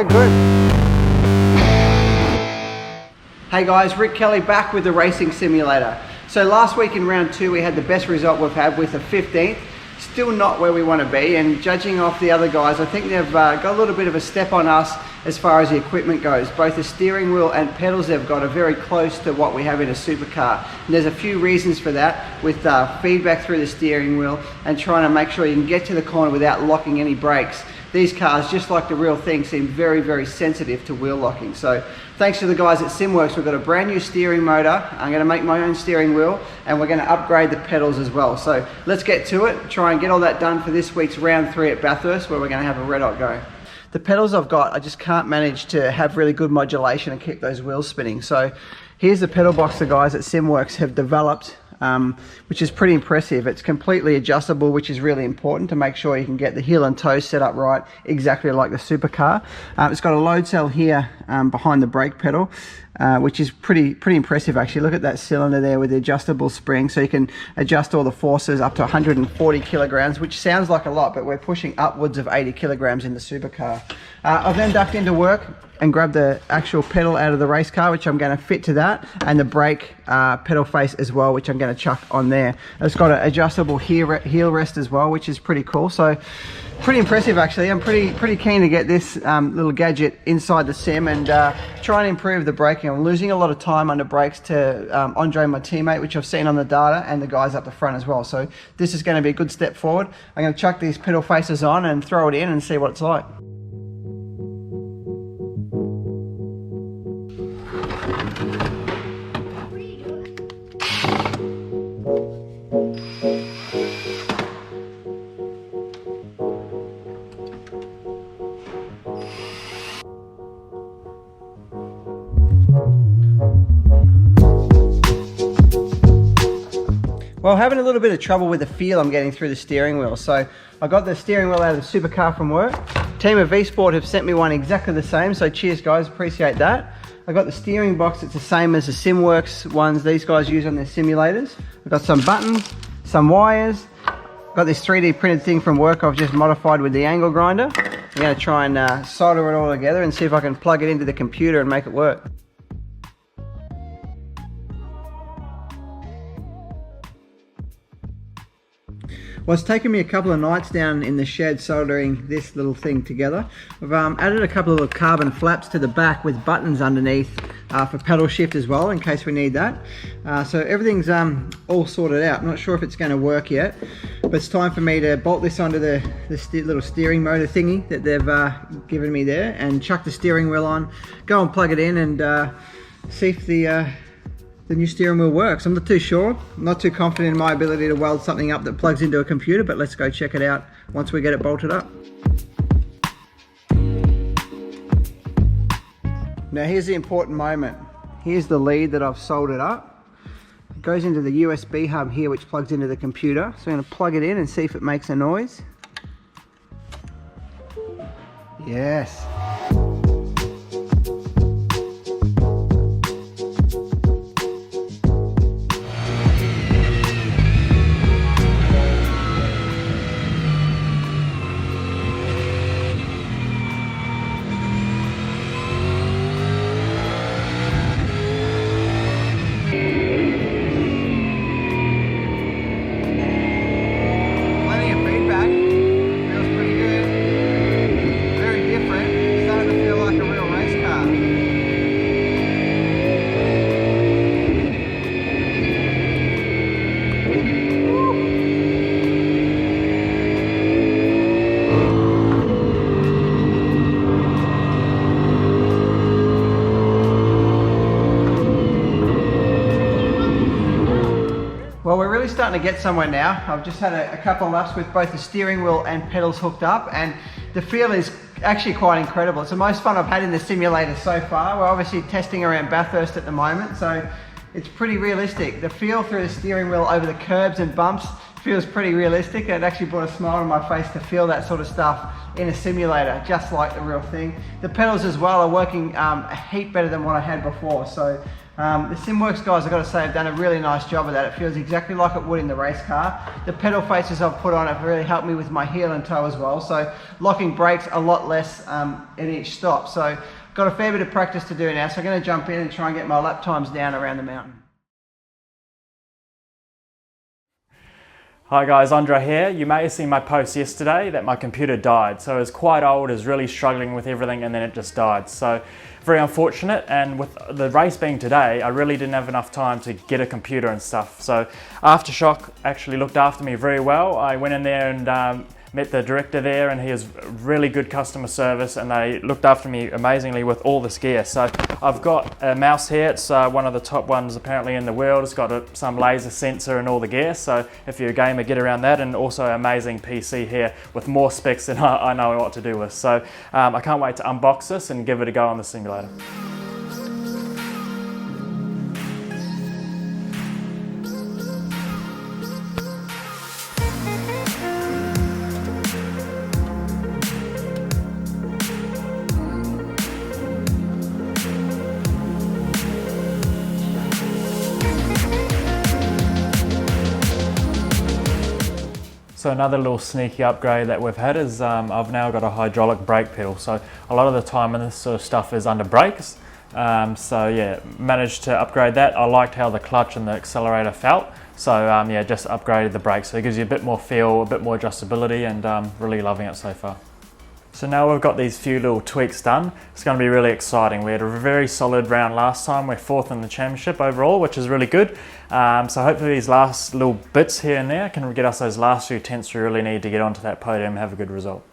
go good. Hey guys, Rick Kelly back with the racing simulator. So last week in round 2 we had the best result we've had with a 15th. Still not where we want to be, and judging off the other guys, I think they've got a little bit of a step on us as far as the equipment goes. Both the steering wheel and pedals they've got are very close to what we have in a supercar. And there's a few reasons for that, with feedback through the steering wheel and trying to make sure you can get to the corner without locking any brakes. These cars, just like the real thing, seem very, very sensitive to wheel locking. So thanks to the guys at SimWorks, we've got a brand new steering motor. I'm going to make my own steering wheel, and we're going to upgrade the pedals as well. So let's get to it, try and get all that done for this week's round 3 at Bathurst, where we're going to have a red hot go. The pedals I've got, I just can't manage to have really good modulation and keep those wheels spinning. So here's the pedal box the guys at SimWorks have developed, which is pretty impressive. It's completely adjustable, which is really important to make sure you can get the heel and toe set up right, exactly like the supercar. It's got a load cell here behind the brake pedal, which is pretty impressive actually. Look at that cylinder there with the adjustable spring, so you can adjust all the forces up to 140 kilograms, which sounds like a lot, but we're pushing upwards of 80 kilograms in the supercar. I've then ducked into work and grabbed the actual pedal out of the race car, which I'm going to fit to that, and the brake pedal face as well, which I'm going to chuck on there. It's got an adjustable heel rest as well, which is pretty cool. So pretty impressive actually. I'm pretty keen to get this little gadget inside the sim and try and improve the braking. I'm losing a lot of time under brakes to André, my teammate, which I've seen on the data, and the guys up the front as well. So this is going to be a good step forward. I'm going to chuck these pedal faces on and throw it in and see what it's like. Well, having a little bit of trouble with the feel I'm getting through the steering wheel. So I got the steering wheel out of the supercar from work. Team of V-Sport have sent me one exactly the same, so cheers guys, appreciate that. I got the steering box, it's the same as the SimWorks ones these guys use on their simulators. I've got some buttons, some wires. Got this 3D printed thing from work I've just modified with the angle grinder. I'm going to try and solder it all together and see if I can plug it into the computer and make it work. Well, it's taken me a couple of nights down in the shed soldering this little thing together. I've added a couple of carbon flaps to the back with buttons underneath for pedal shift as well, in case we need that. So everything's all sorted out. I'm not sure if it's going to work yet, but it's time for me to bolt this onto the little steering motor thingy that they've given me there, and chuck the steering wheel on, go and plug it in, and see if the new steering wheel works. I'm not too sure. I'm not too confident in my ability to weld something up that plugs into a computer, but let's go check it out once we get it bolted up. Now here's the important moment. Here's the lead that I've soldered up. It goes into the USB hub here, which plugs into the computer. So I'm going to plug it in and see if it makes a noise. Yes. Well, we're really starting to get somewhere now. I've just had a couple of laps with both the steering wheel and pedals hooked up, and the feel is actually quite incredible. It's the most fun I've had in the simulator so far. We're obviously testing around Bathurst at the moment, so it's pretty realistic. The feel through the steering wheel over the curbs and bumps feels pretty realistic. It actually brought a smile on my face to feel that sort of stuff in a simulator, just like the real thing. The pedals as well are working a heap better than what I had before, so The SimWorks guys, I've got to say, have done a really nice job of that. It feels exactly like it would in the race car. The pedal faces I've put on have really helped me with my heel and toe as well. So locking brakes a lot less at each stop. So got a fair bit of practice to do now. So I'm going to jump in and try and get my lap times down around the mountain. Hi guys, André here. You may have seen my post yesterday that my computer died. So it was quite old, it was really struggling with everything, and then it just died. So very unfortunate, and with the race being today, I really didn't have enough time to get a computer and stuff. So Aftershock actually looked after me very well. I went in there and met the director there, and he has really good customer service, and they looked after me amazingly with all this gear. So I've got a mouse here. It's one of the top ones apparently in the world. It's got some laser sensor and all the gear, so if you're a gamer, get around that. And also an amazing PC here with more specs than I know what to do with. So I can't wait to unbox this and give it a go on the simulator. So another little sneaky upgrade that we've had is I've now got a hydraulic brake pedal. So a lot of the time in this sort of stuff is under brakes. So yeah, managed to upgrade that. I liked how the clutch and the accelerator felt. So yeah, just upgraded the brakes. So it gives you a bit more feel, a bit more adjustability, and really loving it so far. So now we've got these few little tweaks done. It's going to be really exciting. We had a very solid round last time. We're 4th in the championship overall, which is really good. So hopefully these last little bits here and there can get us those last few tenths we really need to get onto that podium and have a good result.